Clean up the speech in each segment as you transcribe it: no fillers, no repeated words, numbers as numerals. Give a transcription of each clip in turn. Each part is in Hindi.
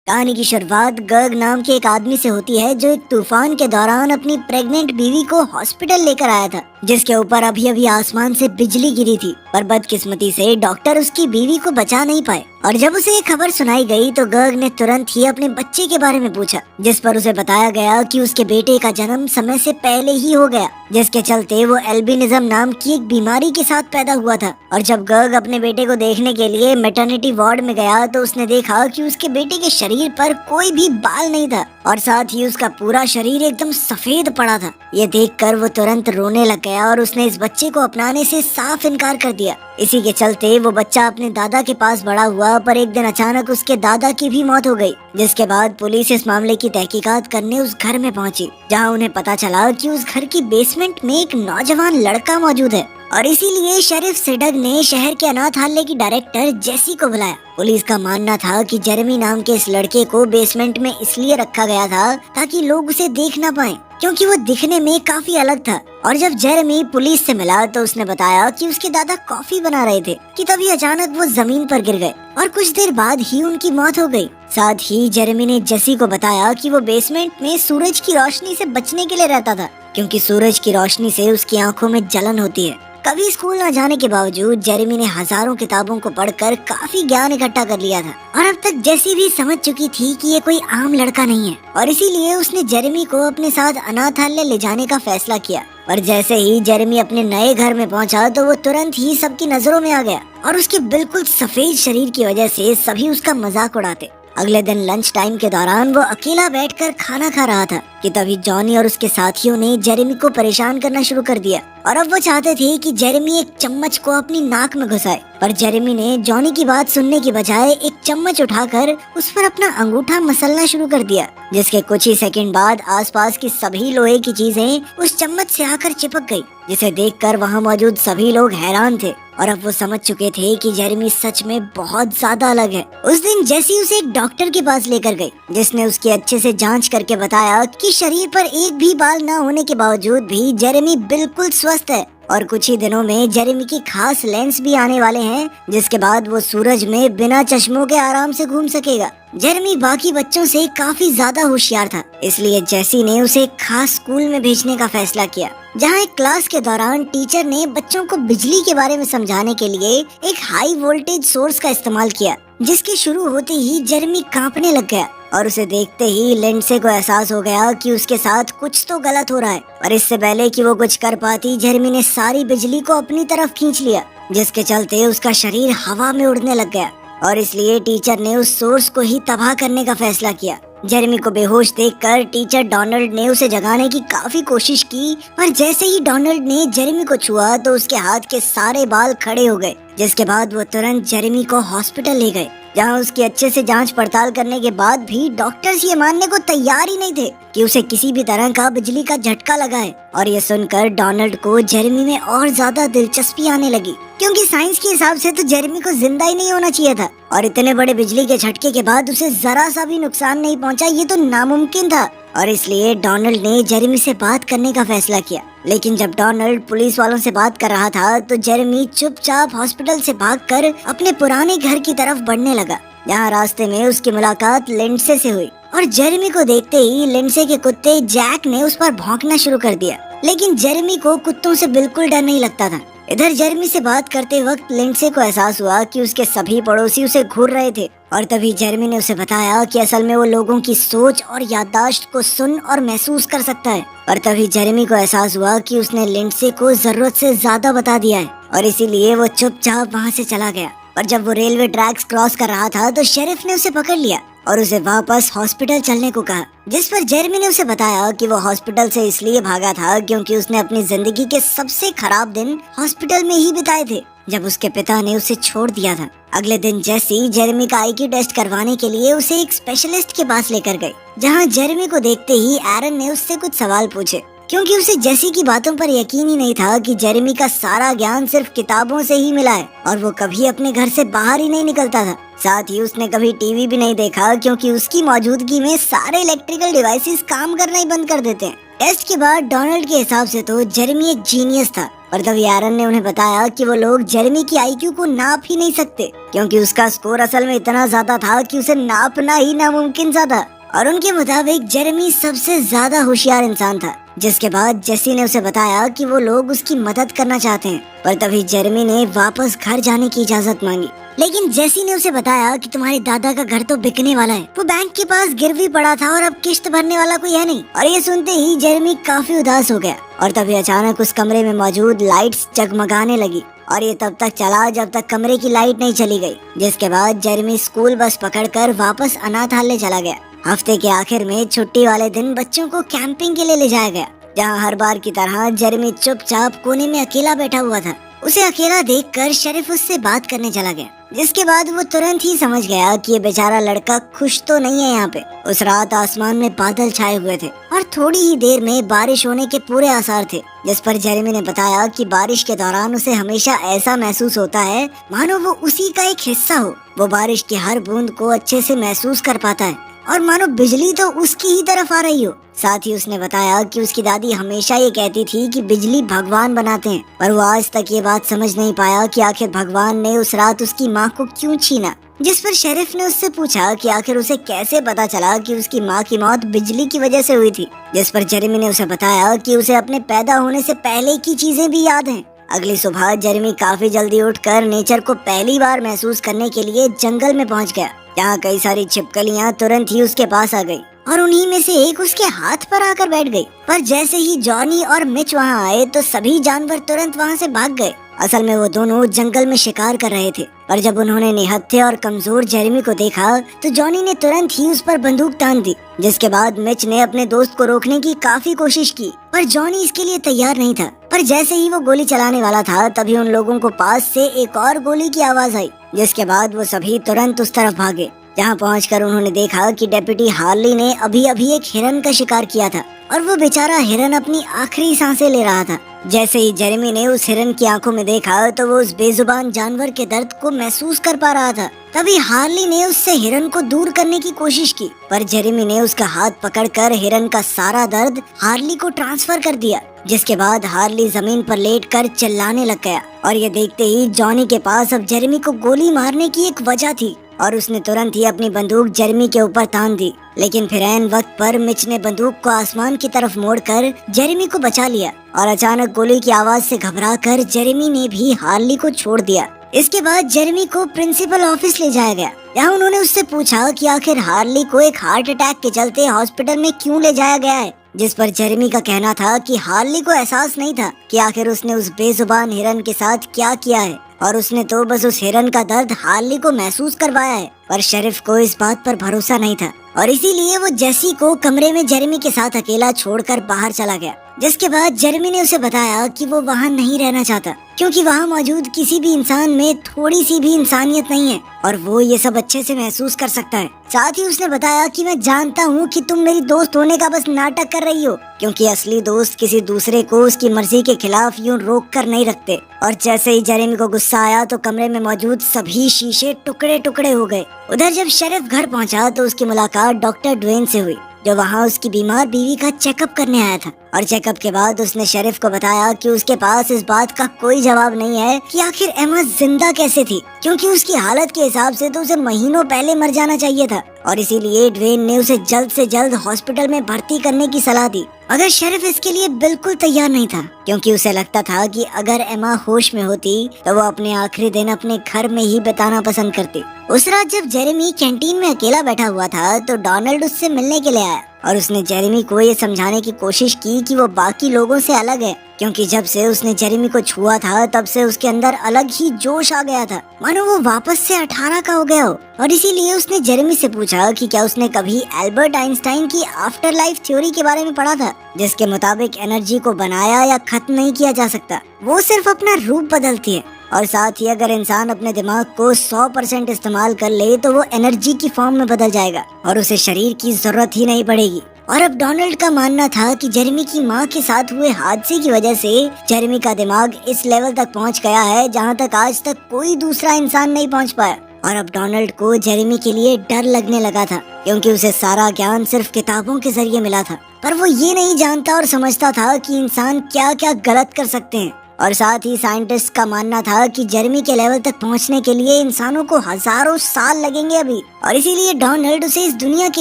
कहानी की शुरुआत गर्ग नाम के एक आदमी से होती है जो एक तूफान के दौरान अपनी प्रेग्नेंट बीवी को हॉस्पिटल लेकर आया था, जिसके ऊपर अभी अभी आसमान से बिजली गिरी थी। पर बदकिस्मती से डॉक्टर उसकी बीवी को बचा नहीं पाए और जब उसे ये खबर सुनाई गई तो गर्ग ने तुरंत ही अपने बच्चे के बारे में पूछा, जिस पर उसे बताया गया कि उसके बेटे का जन्म समय से पहले ही हो गया, जिसके चलते वो एल्बिनिज्म नाम की एक बीमारी के साथ पैदा हुआ था। और जब गर्ग अपने बेटे को देखने के लिए मैटरनिटी वार्ड में गया तो उसने देखा कि उसके बेटे के शरीर पर कोई भी बाल नहीं था और साथ ही उसका पूरा शरीर एकदम सफेद पड़ा था। ये देखकर वो तुरंत रोने लग गया और उसने इस बच्चे को अपनाने से साफ इनकार कर दिया। इसी के चलते वो बच्चा अपने दादा के पास बड़ा हुआ, पर एक दिन अचानक उसके दादा की भी मौत हो गई, जिसके बाद पुलिस इस मामले की तहकीकात करने उस घर में पहुंची, जहां उन्हें पता चला कि उस घर की बेसमेंट में एक नौजवान लड़का मौजूद है। और इसीलिए शेरिफ सिडग ने शहर के अनाथालय की डायरेक्टर जेसी को बुलाया। पुलिस का मानना था कि जेरेमी नाम के इस लड़के को बेसमेंट में इसलिए रखा गया था ताकि लोग उसे देख ना पाएं, क्योंकि वो दिखने में काफी अलग था। और जब जेरेमी पुलिस से मिला तो उसने बताया कि उसके दादा कॉफी बना रहे थे कि तभी अचानक वो जमीन पर गिर गए और कुछ देर बाद ही उनकी मौत हो गई। साथ ही जेरेमी ने जेसी को बताया कि वो बेसमेंट में सूरज की रोशनी से बचने के लिए रहता था, क्योंकि सूरज की रोशनी से उसकी आंखों में जलन होती है। कभी स्कूल न जाने के बावजूद जेरेमी ने हजारों किताबों को पढ़कर काफी ज्ञान इकट्ठा कर लिया था और अब तक जेसी भी समझ चुकी थी कि ये कोई आम लड़का नहीं है, और इसीलिए उसने जेरेमी को अपने साथ अनाथालय ले जाने का फैसला किया। पर जैसे ही जेरेमी अपने नए घर में पहुंचा तो वो तुरंत ही सबकी नजरों में आ गया और उसके बिल्कुल सफेद शरीर की वजह से सभी उसका मजाक उड़ाते। अगले दिन लंच टाइम के दौरान वो अकेला बैठकर खाना खा रहा था कि तभी जॉनी और उसके साथियों ने जेरेमी को परेशान करना शुरू कर दिया और अब वो चाहते थे कि जेरेमी एक चम्मच को अपनी नाक में घुसाए। पर जेरेमी ने जॉनी की बात सुनने की बजाय एक चम्मच उठाकर उस पर अपना अंगूठा मसलना शुरू कर दिया, जिसके कुछ ही सेकंड बाद आसपास की सभी लोहे की चीजें उस चम्मच से आकर चिपक गई, जिसे देखकर वहां मौजूद सभी लोग हैरान थे और अब वो समझ चुके थे कि जेरेमी सच में बहुत ज्यादा अलग है। उस दिन जेसी उसे एक डॉक्टर के पास लेकर गई, जिसने उसकी अच्छे से जांच करके बताया कि शरीर पर एक भी बाल न होने के बावजूद भी जेरेमी बिल्कुल स्वस्थ है और कुछ ही दिनों में जेरेमी की खास लेंस भी आने वाले हैं, जिसके बाद वो सूरज में बिना चश्मों के आराम से घूम सकेगा। जेरेमी बाकी बच्चों से काफी ज्यादा होशियार था, इसलिए जेसी ने उसे एक खास स्कूल में भेजने का फैसला किया, जहां एक क्लास के दौरान टीचर ने बच्चों को बिजली के बारे में समझाने के लिए एक हाई वोल्टेज सोर्स का इस्तेमाल किया, जिसके शुरू होते ही जेरेमी कांपने लग गया और उसे देखते ही लिंडसे को एहसास हो गया कि उसके साथ कुछ तो गलत हो रहा है। और इससे पहले कि वो कुछ कर पाती, जेरेमी ने सारी बिजली को अपनी तरफ खींच लिया, जिसके चलते उसका शरीर हवा में उड़ने लग गया और इसलिए टीचर ने उस सोर्स को ही तबाह करने का फैसला किया। जेरेमी को बेहोश देखकर टीचर डोनाल्ड ने उसे जगाने की काफी कोशिश की, पर जैसे ही डोनाल्ड ने जेरेमी को छुआ तो उसके हाथ के सारे बाल खड़े हो गए, जिसके बाद वो तुरंत जेरेमी को हॉस्पिटल ले गए, जहां उसकी अच्छे से जांच पड़ताल करने के बाद भी डॉक्टर्स ये मानने को तैयार ही नहीं थे कि उसे किसी भी तरह का बिजली का झटका लगा है। और ये सुनकर डोनाल्ड को जेरेमी में और ज्यादा दिलचस्पी आने लगी, क्योंकि साइंस के हिसाब से तो जेरेमी को जिंदा ही नहीं होना चाहिए था और इतने बड़े बिजली के झटके के बाद उसे जरा सा भी नुकसान नहीं पहुंचा, ये तो नामुमकिन था। और इसलिए डोनाल्ड ने जेरेमी से बात करने का फैसला किया। लेकिन जब डोनाल्ड पुलिस वालों से बात कर रहा था तो जेरेमी चुपचाप हॉस्पिटल से भागकर अपने पुराने घर की तरफ बढ़ने लगा, जहाँ रास्ते में उसकी मुलाकात लिंडसे से हुई और जेरेमी को देखते ही लिंडसे के कुत्ते जैक ने उस पर भौंकना शुरू कर दिया। लेकिन जेरेमी को कुत्तों से बिल्कुल डर नहीं लगता था। इधर जेरेमी से बात करते वक्त लिंडसे को एहसास हुआ कि उसके सभी पड़ोसी उसे घूर रहे थे और तभी जेरेमी ने उसे बताया कि असल में वो लोगों की सोच और याददाश्त को सुन और महसूस कर सकता है। और तभी जेरेमी को एहसास हुआ कि उसने लिंडसे को जरूरत से ज्यादा बता दिया है और इसीलिए वो चुपचाप वहाँ से चला गया। और जब वो रेलवे ट्रैक्स क्रॉस कर रहा था तो शेरिफ ने उसे पकड़ लिया और उसे वापस हॉस्पिटल चलने को कहा, जिस पर जेरेमी ने उसे बताया कि वो हॉस्पिटल से इसलिए भागा था क्योंकि उसने अपनी जिंदगी के सबसे खराब दिन हॉस्पिटल में ही बिताए थे, जब उसके पिता ने उसे छोड़ दिया था। अगले दिन जेसी जेरेमी का आईक्यू टेस्ट करवाने के लिए उसे एक स्पेशलिस्ट के पास लेकर गए, जहाँ जेरेमी को देखते ही एरन ने उससे कुछ सवाल पूछे, क्योंकि उसे जेसी की बातों पर यकीन ही नहीं था कि जेरेमी का सारा ज्ञान सिर्फ किताबों से ही मिला है और वो कभी अपने घर से बाहर ही नहीं निकलता था। साथ ही उसने कभी टीवी भी नहीं देखा, क्योंकि उसकी मौजूदगी में सारे इलेक्ट्रिकल डिवाइसेस काम करना ही बंद कर देते हैं। टेस्ट के बाद डोनाल्ड के हिसाब से तो जेरेमी एक जीनियस था, और तभी एरन ने उन्हें बताया कि वो लोग जेरेमी की आईक्यू को नाप ही नहीं सकते, क्योंकि उसका स्कोर असल में इतना ज्यादा था कि उसे नापना ही नामुमकिन सा था। और उनके मुताबिक जेरेमी सबसे ज्यादा होशियार इंसान था। जिसके बाद जेसी ने उसे बताया कि वो लोग उसकी मदद करना चाहते हैं, पर तभी जेरेमी ने वापस घर जाने की इजाजत मांगी। लेकिन जेसी ने उसे बताया कि तुम्हारे दादा का घर तो बिकने वाला है, वो बैंक के पास गिरवी पड़ा था और अब किश्त भरने वाला कोई है नहीं। और ये सुनते ही जेरेमी काफी उदास हो गया। और तभी अचानक उस कमरे में मौजूद लाइट्स जगमगाने लगी, और ये तब तक चला जब तक कमरे की लाइट नहीं चली गई। जिसके बाद जेरेमी स्कूल बस पकड़कर वापस अनाथालय चला गया। हफ्ते के आखिर में छुट्टी वाले दिन बच्चों को कैंपिंग के लिए ले जाया गया, जहाँ हर बार की तरह जेरेमी चुपचाप कोने में अकेला बैठा हुआ था। उसे अकेला देखकर शेरिफ उससे बात करने चला गया, जिसके बाद वो तुरंत ही समझ गया कि ये बेचारा लड़का खुश तो नहीं है यहाँ पे। उस रात आसमान में बादल छाए हुए थे और थोड़ी ही देर में बारिश होने के पूरे आसार थे, जिस पर जेरेमी ने बताया कि बारिश के दौरान उसे हमेशा ऐसा महसूस होता है मानो वो उसी का एक हिस्सा हो। वो बारिश की हर बूंद को अच्छे से महसूस कर पाता है और मानो बिजली तो उसकी ही तरफ आ रही हो। साथ ही उसने बताया कि उसकी दादी हमेशा ये कहती थी कि बिजली भगवान बनाते हैं, पर वो आज तक ये बात समझ नहीं पाया कि आखिर भगवान ने उस रात उसकी माँ को क्यों छीना। जिस पर शेरिफ ने उससे पूछा कि आखिर उसे कैसे पता चला कि उसकी माँ की मौत बिजली की वजह से हुई थी। जिस पर जेरेमी ने उसे बताया कि उसे अपने पैदा होने से पहले की चीजें भी याद हैं। अगली सुबह जेरेमी काफी जल्दी उठकर नेचर को पहली बार महसूस करने के लिए जंगल में पहुंच गया, जहाँ कई सारी छिपकलियाँ तुरंत ही उसके पास आ गई और उन्हीं में से एक उसके हाथ पर आकर बैठ गई। पर जैसे ही जॉनी और मिच वहाँ आए तो सभी जानवर तुरंत वहाँ से भाग गए। असल में वो दोनों जंगल में शिकार कर रहे थे, पर जब उन्होंने निहत्थे और कमजोर जेरेमी को देखा तो जॉनी ने तुरंत ही उस पर बंदूक तान दी। जिसके बाद मिच ने अपने दोस्त को रोकने की काफी कोशिश की, पर जॉनी इसके लिए तैयार नहीं था। पर जैसे ही वो गोली चलाने वाला था तभी उन लोगों को पास से एक और गोली की आवाज आई, जिसके बाद वो सभी तुरंत उस तरफ भागे। जहाँ पहुंचकर उन्होंने देखा कि डेप्यूटी हार्ली ने अभी अभी एक हिरन का शिकार किया था और वो बेचारा हिरन अपनी आखिरी सांसें ले रहा था। जैसे ही जेरेमी ने उस हिरन की आंखों में देखा तो वो उस बेजुबान जानवर के दर्द को महसूस कर पा रहा था। तभी हार्ली ने उससे हिरन को दूर करने की कोशिश की, पर जेरेमी ने उसका हाथ पकड़कर हिरन का सारा दर्द हार्ली को ट्रांसफर कर दिया। जिसके बाद हार्ली जमीन पर लेटकर चिल्लाने लग गया और ये देखते ही जॉनी के पास अब जेरेमी को गोली मारने की एक वजह थी और उसने तुरंत ही अपनी बंदूक जेरेमी के ऊपर तान दी। लेकिन फिर ऐन वक्त पर मिच ने बंदूक को आसमान की तरफ मोड़कर जेरेमी को बचा लिया और अचानक गोली की आवाज से घबराकर जेरेमी ने भी हार्ली को छोड़ दिया। इसके बाद जेरेमी को प्रिंसिपल ऑफिस ले जाया गया, जहाँ उन्होंने उससे पूछा कि आखिर हार्ली को एक हार्ट अटैक के चलते हॉस्पिटल में क्यों ले जाया गया है। जिस पर जेरेमी का कहना था कि हार्ली को एहसास नहीं था कि आखिर उसने उस बेजुबान हिरन के साथ क्या किया है और उसने तो बस उस हिरन का दर्द हार्ली को महसूस करवाया है। पर शेरिफ को इस बात पर भरोसा नहीं था और इसीलिए वो जेसी को कमरे में जेरेमी के साथ अकेला छोड़कर बाहर चला गया। जिसके बाद जेरेमी ने उसे बताया कि वो वहाँ नहीं रहना चाहता, क्योंकि वहाँ मौजूद किसी भी इंसान में थोड़ी सी भी इंसानियत नहीं है और वो ये सब अच्छे से महसूस कर सकता है। साथ ही उसने बताया कि मैं जानता हूँ कि तुम मेरी दोस्त होने का बस नाटक कर रही हो, क्योंकि असली दोस्त किसी दूसरे को उसकी मर्जी के खिलाफ यूं रोक कर नहीं रखते। और जैसे ही जेरेमी को गुस्सा आया तो कमरे में मौजूद सभी शीशे टुकड़े टुकड़े हो गए। उधर जब शेरिफ घर पहुंचा तो उसकी मुलाकात डॉक्टर ड्वेन से हुई, जो वहाँ उसकी बीमार बीवी का चेकअप करने आया था। और चेकअप के बाद उसने शेरिफ को बताया कि उसके पास इस बात का कोई जवाब नहीं है कि आखिर एमा जिंदा कैसे थी, क्योंकि उसकी हालत के हिसाब से तो उसे महीनों पहले मर जाना चाहिए था और इसीलिए ड्वेन ने उसे जल्द से जल्द हॉस्पिटल में भर्ती करने की सलाह दी। मगर शेरिफ इसके लिए बिल्कुल तैयार नहीं था, क्योंकि उसे लगता था कि अगर एमा होश में होती तो वो अपने आखिरी दिन अपने घर में ही बिताना पसंद करती। उस रात जब जेरेमी कैंटीन में अकेला बैठा हुआ था तो डोनाल्ड उससे मिलने के लिए आया और उसने जेरेमी को ये समझाने की कोशिश की कि वो बाकी लोगों से अलग है, क्योंकि जब से उसने जेरेमी को छुआ था तब से उसके अंदर अलग ही जोश आ गया था, मानो वो वापस से 18 का हो गया हो। और इसीलिए उसने जेरेमी से पूछा कि क्या उसने कभी एल्बर्ट आइंस्टाइन की आफ्टर लाइफ थ्योरी के बारे में पढ़ा था, जिसके मुताबिक एनर्जी को बनाया या खत्म नहीं किया जा सकता, वो सिर्फ अपना रूप बदलती है। और साथ ही अगर इंसान अपने दिमाग को 100% इस्तेमाल कर ले तो वो एनर्जी की फॉर्म में बदल जाएगा और उसे शरीर की जरूरत ही नहीं पड़ेगी। और अब डोनाल्ड का मानना था कि जेरेमी की माँ के साथ हुए हादसे की वजह से जेरेमी का दिमाग इस लेवल तक पहुँच गया है जहाँ तक आज तक कोई दूसरा इंसान नहीं पहुँच पाया। और अब डोनाल्ड को जेरेमी के लिए डर लगने लगा था, क्योंकि उसे सारा ज्ञान सिर्फ किताबों के जरिए मिला था, पर वो ये नहीं जानता और समझता था कि इंसान क्या क्या गलत कर सकते हैं। और साथ ही साइंटिस्ट का मानना था कि जेरेमी के लेवल तक पहुंचने के लिए इंसानों को हजारों साल लगेंगे अभी, और इसीलिए डोनाल्ड उसे इस दुनिया के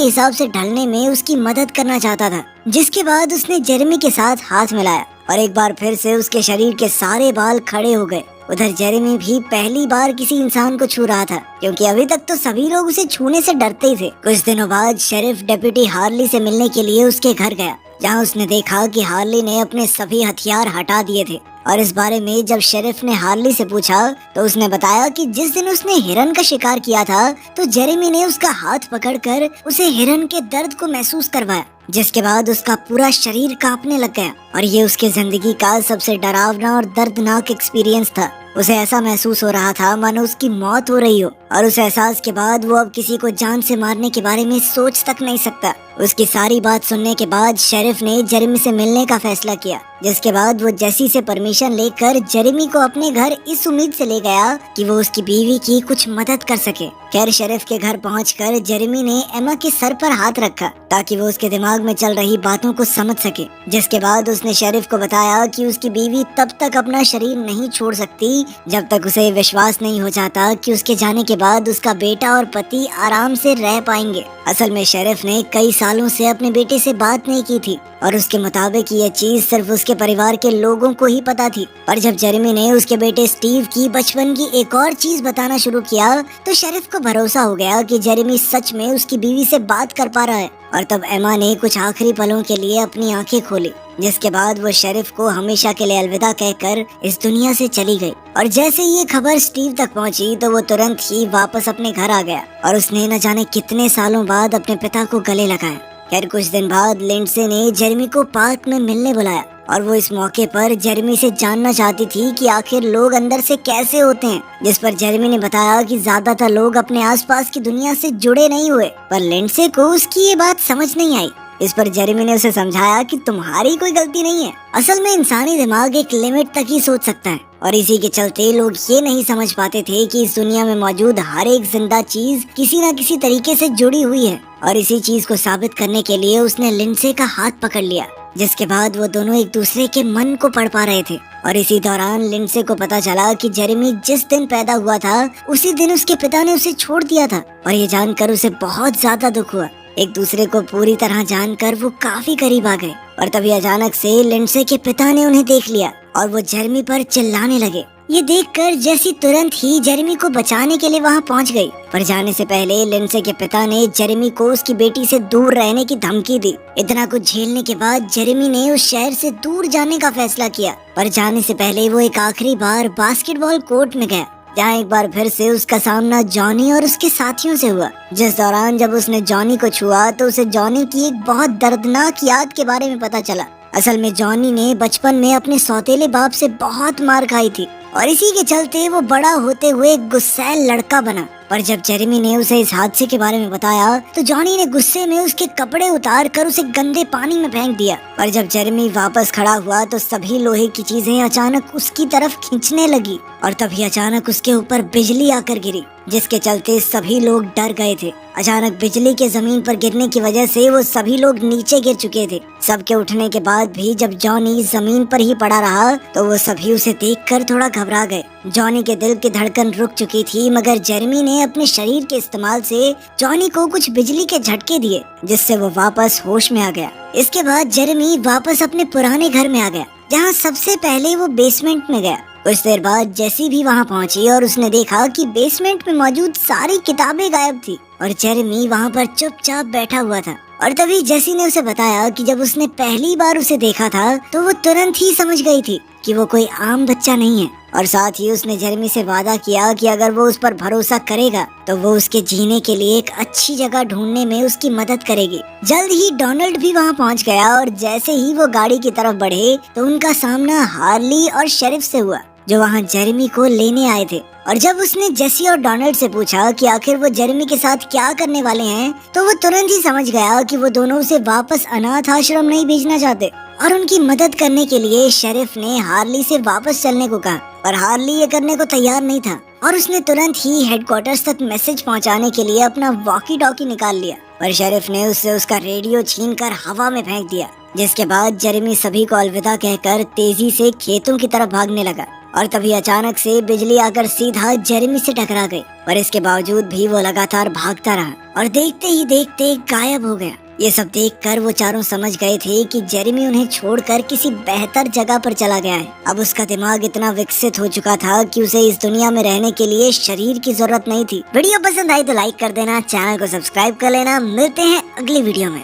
हिसाब से ढलने में उसकी मदद करना चाहता था। जिसके बाद उसने जेरेमी के साथ हाथ मिलाया और एक बार फिर से उसके शरीर के सारे बाल खड़े हो गए। उधर जेरेमी भी पहली बार किसी इंसान को छू रहा था, क्योंकि अभी तक तो सभी लोग उसे छूने से डरते ही थे। कुछ दिनों बाद शेरिफ डेप्यूटी हार्ली से मिलने के लिए उसके घर गया, जहां उसने देखा कि हार्ली ने अपने सभी हथियार हटा दिए थे। और इस बारे में जब शेरिफ ने हार्ली से पूछा तो उसने बताया कि जिस दिन उसने हिरन का शिकार किया था तो जेरेमी ने उसका हाथ पकड़कर उसे हिरन के दर्द को महसूस करवाया, जिसके बाद उसका पूरा शरीर कांपने लग गया। और ये उसके जिंदगी का सबसे डरावना और दर्दनाक एक्सपीरियंस था। उसे ऐसा महसूस हो रहा था मानो उसकी मौत हो रही हो, और उस एहसास के बाद वो अब किसी को जान से मारने के बारे में सोच तक नहीं सकता। उसकी सारी बात सुनने के बाद शेरिफ ने जेरेमी से मिलने का फैसला किया, जिसके बाद वो जेसी से परमिशन लेकर जेरेमी को अपने घर इस उम्मीद से ले गया कि वो उसकी बीवी की कुछ मदद कर सके। खैर, शेरिफ के घर पहुंचकर जेरेमी ने एमा के सर पर हाथ रखा ताकि वो उसके दिमाग में चल रही बातों को समझ सके। जिसके बाद उसने शेरिफ को बताया कि उसकी बीवी तब तक अपना शरीर नहीं छोड़ सकती जब तक उसे विश्वास नहीं हो जाता कि उसके जाने के बाद उसका बेटा और पति आराम से रह पाएंगे। असल में शेरिफ ने कई सालों से अपने बेटे से बात नहीं की थी और उसके मुताबिक ये चीज सिर्फ उसके परिवार के लोगों को ही पता थी। पर जब जेरेमी ने उसके बेटे स्टीव की बचपन की एक और चीज बताना शुरू किया तो शेरिफ को भरोसा हो गया कि जेरेमी सच में उसकी बीवी से बात कर पा रहा है। और तब एमा ने कुछ आखिरी पलों के लिए अपनी आंखें खोली, जिसके बाद वो शेरिफ को हमेशा के लिए अलविदा कहकर इस दुनिया से चली गई। और जैसे ये खबर स्टीव तक पहुंची तो वो तुरंत ही वापस अपने घर आ गया और उसने न जाने कितने सालों बाद अपने पिता को गले लगाया। खैर, कुछ दिन बाद लिंडसे ने जेरेमी को पार्क में मिलने बुलाया और वो इस मौके पर जेरेमी से जानना चाहती थी कि आखिर लोग अंदर से कैसे होते हैं। जिस पर जेरेमी ने बताया कि ज्यादातर लोग अपने आसपास की दुनिया से जुड़े नहीं हुए। पर लिंडसे को उसकी ये बात समझ नहीं आई। इस पर जेरेमी ने उसे समझाया कि तुम्हारी कोई गलती नहीं है। असल में इंसानी दिमाग एक लिमिट तक ही सोच सकता है, और इसी के चलते लोग ये नहीं समझ पाते थे कि इस दुनिया में मौजूद हर एक जिंदा चीज किसी न किसी तरीके से जुड़ी हुई है। और इसी चीज को साबित करने के लिए उसने लिंडसे का हाथ पकड़ लिया, जिसके बाद वो दोनों एक दूसरे के मन को पढ़ पा रहे थे। और इसी दौरान लिंडसे को पता चला कि जेरेमी जिस दिन पैदा हुआ था उसी दिन उसके पिता ने उसे छोड़ दिया था, और ये जानकर उसे बहुत ज्यादा दुख हुआ। एक दूसरे को पूरी तरह जानकर वो काफी करीब आ गए, और तभी अचानक से लिंडसे के पिता ने उन्हें देख लिया और वो जेरेमी पर चिल्लाने लगे। ये देखकर जेसी तुरंत ही जेरेमी को बचाने के लिए वहाँ पहुँच गई। पर जाने से पहले लिंडसे के पिता ने जेरेमी को उसकी बेटी से दूर रहने की धमकी दी। इतना कुछ झेलने के बाद जेरेमी ने उस शहर से दूर जाने का फैसला किया। पर जाने से पहले वो एक आखिरी बार बास्केटबॉल कोर्ट में गया, जहाँ एक बार फिर से उसका सामना जॉनी और उसके साथियों से हुआ। जिस दौरान जब उसने जॉनी को छुआ तो उसे जॉनी की एक बहुत दर्दनाक याद के बारे में पता चला। असल में जॉनी ने बचपन में अपने सौतेले बाप से बहुत मार खाई थी, और इसी के चलते वो बड़ा होते हुए एक गुस्सैल लड़का बना। पर जब जेरेमी ने उसे इस हादसे के बारे में बताया तो जॉनी ने गुस्से में उसके कपड़े उतार कर उसे गंदे पानी में फेंक दिया। पर जब जेरेमी वापस खड़ा हुआ तो सभी लोहे की चीजें अचानक उसकी तरफ खींचने लगी, और तभी अचानक उसके ऊपर बिजली आकर गिरी, जिसके चलते सभी लोग डर गए थे। अचानक बिजली के जमीन पर गिरने की वजह से वो सभी लोग नीचे गिर चुके थे। सबके उठने के बाद भी जब जॉनी जमीन पर ही पड़ा रहा तो वो सभी उसे देखकर थोड़ा घबरा गए। जॉनी के दिल की धड़कन रुक चुकी थी, मगर जेरेमी ने अपने शरीर के इस्तेमाल से जॉनी को कुछ बिजली के झटके दिए, जिससे वो वापस होश में आ गया। इसके बाद जेरेमी वापस अपने पुराने घर में आ गया, जहाँ सबसे पहले वो बेसमेंट में गया। कुछ देर बाद जेसी भी वहाँ पहुँची और उसने देखा कि बेसमेंट में मौजूद सारी किताबें गायब थी और जेरेमी वहाँ पर चुपचाप बैठा हुआ था। और तभी जेसी ने उसे बताया कि जब उसने पहली बार उसे देखा था तो वो तुरंत ही समझ गई थी कि वो कोई आम बच्चा नहीं है, और साथ ही उसने जेरेमी से वादा किया कि अगर वो उस पर भरोसा करेगा तो वो उसके जीने के लिए एक अच्छी जगह ढूंढने में उसकी मदद करेगी। जल्द ही डोनाल्ड भी वहाँ पहुँच गया, और जैसे ही वो गाड़ी की तरफ बढ़े तो उनका सामना हार्ली और शेरिफ से हुआ, जो वहाँ जेरेमी को लेने आए थे। और जब उसने जेसी और डोनाल्ड से पूछा कि आखिर वो जेरेमी के साथ क्या करने वाले हैं, तो वो तुरंत ही समझ गया कि वो दोनों उसे वापस अनाथ आश्रम नहीं भेजना चाहते। और उनकी मदद करने के लिए शेरिफ ने हार्ली से वापस चलने को कहा, पर हार्ली ये करने को तैयार नहीं था, और उसने तुरंत ही हेडक्वार्टर्स तक मैसेज पहुंचाने के लिए अपना वॉकी टॉकी निकाल लिया। पर शेरिफ ने उससे उसका रेडियो छीनकर हवा में फेंक दिया, जिसके बाद जेरेमी सभी को अलविदा कहकर तेजी से खेतों की तरफ भागने लगा और तभी अचानक से बिजली आकर सीधा जेरेमी से टकरा गई। और इसके बावजूद भी वो लगातार भागता रहा और देखते ही देखते गायब हो गया। ये सब देखकर वो चारों समझ गए थे कि जेरेमी उन्हें छोड़कर किसी बेहतर जगह पर चला गया है। अब उसका दिमाग इतना विकसित हो चुका था कि उसे इस दुनिया में रहने के लिए शरीर की जरूरत नहीं थी। वीडियो पसंद आई तो लाइक कर देना, चैनल को सब्सक्राइब कर लेना। मिलते हैं अगली वीडियो में।